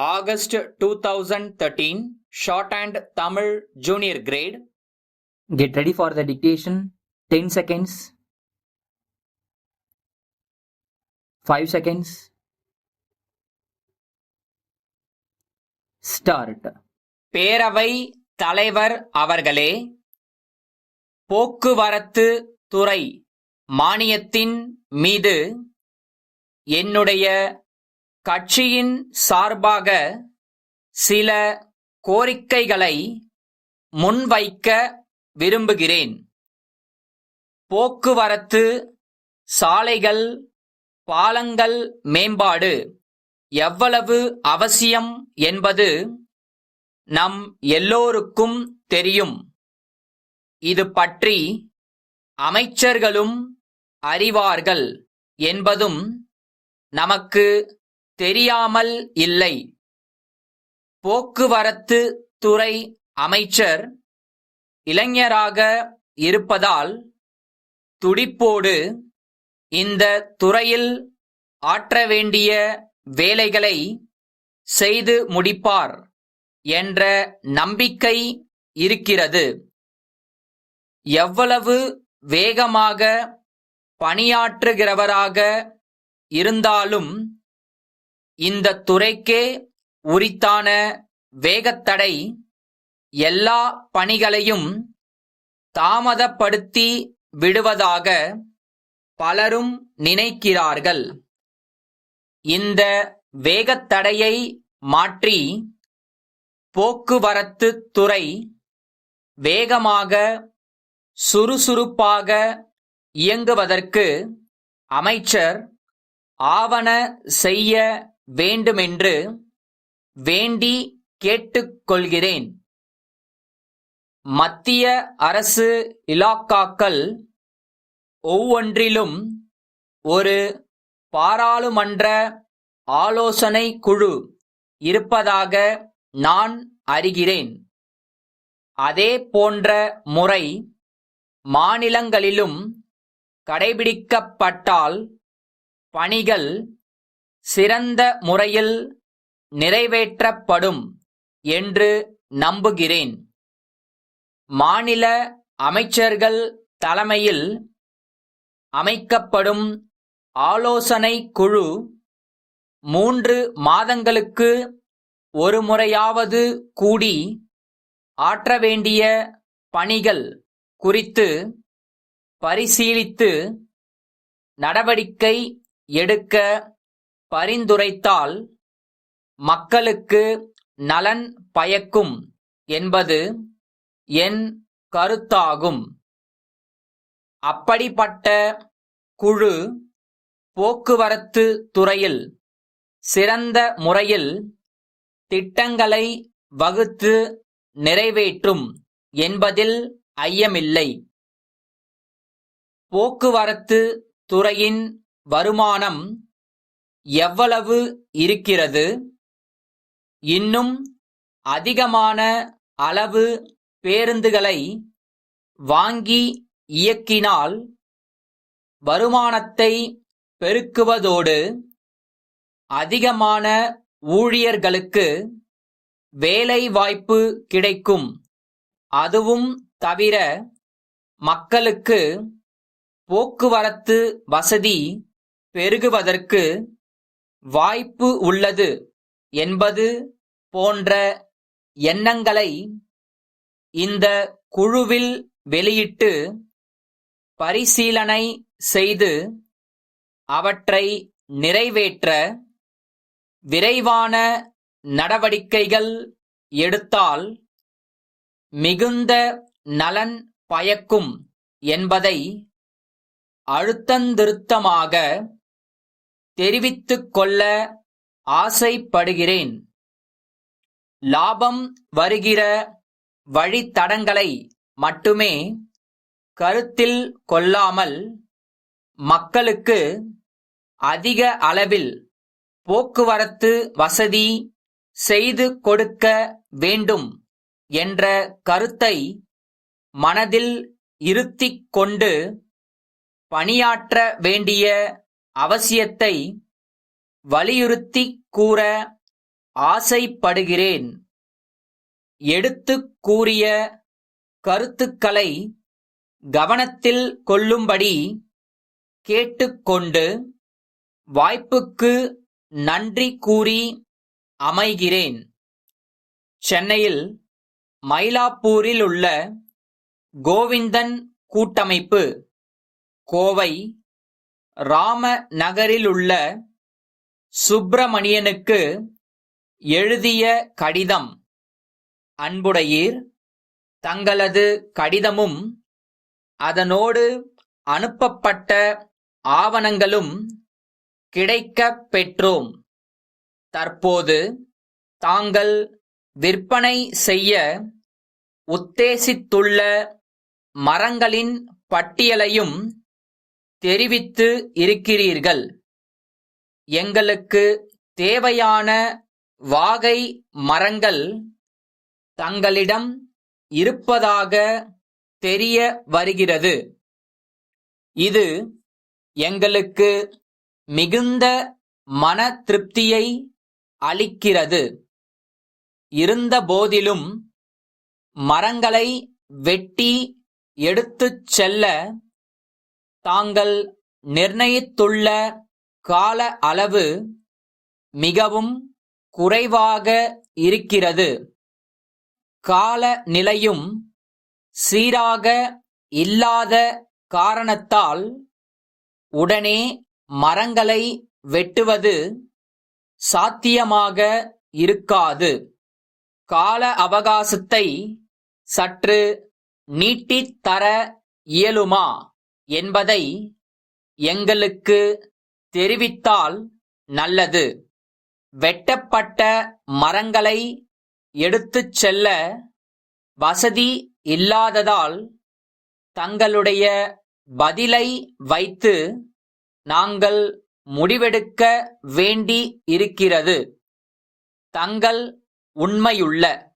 August 2013, Shorthand Tamil Junior Grade. Get ready for the dictation. 10 seconds. 5 seconds. Start. பேரவை தலைவர் அவர்களே, போக்குவரத்து துறை மானியத்தின் மீது என்னுடைய கட்சியின் சார்பாக சில கோரிக்கைகளை முன்வைக்க விரும்புகிறேன். போக்குவரத்து, சாலைகள், பாலங்கள் மேம்பாடு எவ்வளவு அவசியம் என்பது நம் எல்லோருக்கும் தெரியும். இது பற்றி அமைச்சர்களும் அறிவார்கள் என்பதும் நமக்கு தெரியாமல் இல்லை. போக்குவரத்து துறை அமைச்சர் இளைஞராக இருப்பதால் துடிப்போடு இந்த துறையில் ஆற்ற வேண்டிய வேலைகளை செய்து முடிப்பார் என்ற நம்பிக்கை இருக்கிறது. எவ்வளவு வேகமாக பணியாற்றுகிறவராக இருந்தாலும் இந்த துறைக்கே உரித்தான வேகத்தடை எல்லா பணிகளையும் தாமதப்படுத்தி விடுவதாக பலரும் நினைக்கிறார்கள். இந்த வேகத்தடையை மாற்றி போக்குவரத்து துறை வேகமாக சுறுசுறுப்பாக இயங்குவதற்கு அமைச்சர் ஆவன செய்ய வேண்டுமென்று வேண்டி கேட்டுக்கொள்கிறேன். மத்திய அரசு இலாக்காக்கள் ஒவ்வொன்றிலும் ஒரு பாராளுமன்ற ஆலோசனை குழு இருப்பதாக நான் அறிகிறேன். அதே போன்ற முறை மாநிலங்களிலும் கடைபிடிக்கப்பட்டால் பணிகள் சிறந்த முறையில் நிறைவேற்றப்படும் என்று நம்புகிறேன். மாநில அமைச்சர்கள் தலைமையில் அமைக்கப்படும் ஆலோசனை குழு 3 மாதங்களுக்கு ஒரு முறையாவது கூடி ஆற்ற வேண்டிய பணிகள் குறித்து பரிசீலித்து நடவடிக்கை எடுக்க பரிந்துரைத்தால் மக்களுக்கு நலன் பயக்கும் என்பது என் கருத்தாகும். அப்படிப்பட்ட குழு போக்குவரத்து துறையில் சிறந்த முறையில் திட்டங்களை வகுத்து நிறைவேற்றும் என்பதில் ஐயமில்லை. போக்குவரத்து துறையின் வருமானம் எவ்வளவு இருக்கிறது? இன்னும் அதிகமான அளவு பேருந்துகளை வாங்கி இயக்கினால் வருமானத்தை பெருக்குவதோடு அதிகமான ஊழியர்களுக்கு வேலை வாய்ப்பு கிடைக்கும். அதுவும் தவிர மக்களுக்கு போக்குவரத்து வசதி பெருகுவதற்கு வாய்ப்பு உள்ளது என்பது போன்ற எண்ணங்களை இந்த குழுவில் வெளியிட்டு பரிசீலனை செய்து அவற்றை நிறைவேற்ற விரைவான நடவடிக்கைகள் எடுத்தால் மிகுந்த நலன் பயக்கும் என்பதை அழுத்தந்திருத்தமாக தெரிவித்துக் கொள்ள ஆசைப்படுகிறேன். லாபம் வருகிற வழித்தடங்களை மட்டுமே கருத்தில் கொள்ளாமல் மக்களுக்கு அதிக அளவில் போக்குவரத்து வசதி செய்து கொடுக்க வேண்டும் என்ற கருத்தை மனதில் இருத்திக் கொண்டு பணியாற்ற வேண்டிய அவசியத்தை வலியுறுத்திக் கூற ஆசைப்படுகிறேன். எடுத்துக் கூறிய கருத்துக்களை கவனத்தில் கொள்ளும்படி கேட்டுக்கொண்டு வாய்ப்புக்கு நன்றி கூறி அமைகிறேன். சென்னையில் மயிலாப்பூரில் உள்ள கோவிந்தன் கூட்டமைப்பு, கோவை ராமநகரிலுள்ள சுப்பிரமணியனுக்கு எழுதிய கடிதம். அன்புடையீர், தங்களது கடிதமும் அதனோடு அனுப்பப்பட்ட ஆவணங்களும் கிடைக்கப் பெற்றோம். தற்போது தாங்கள் விற்பனை செய்ய உத்தேசித்துள்ள மரங்களின் பட்டியலையும் தெரிவித்து இருக்கிறீர்கள். எங்களுக்கு தேவையான வாகை மரங்கள் தங்களிடம் இருப்பதாக தெரிய வருகிறது. இது எங்களுக்கு மிகுந்த மன திருப்தியை அளிக்கிறது. இருந்தபோதிலும் மரங்களை வெட்டி எடுத்துச் செல்ல தாங்கள் நிர்ணயித்துள்ள கால அளவு மிகவும் குறைவாக இருக்கிறது. காலநிலையும் சீராக இல்லாத காரணத்தால் உடனே மரங்களை வெட்டுவது சாத்தியமாக இருக்காது. கால அவகாசத்தை சற்று நீட்டித் தர இயலுமா என்பதை எங்களுக்கு தெரிவித்தால் நல்லது. வெட்டப்பட்ட மரங்களை எடுத்துச் செல்ல வசதி இல்லாததால் தங்களுடைய பதிலை வைத்து நாங்கள் முடிவெடுக்க வேண்டி இருக்கிறது. தங்கள் உண்மையுள்ள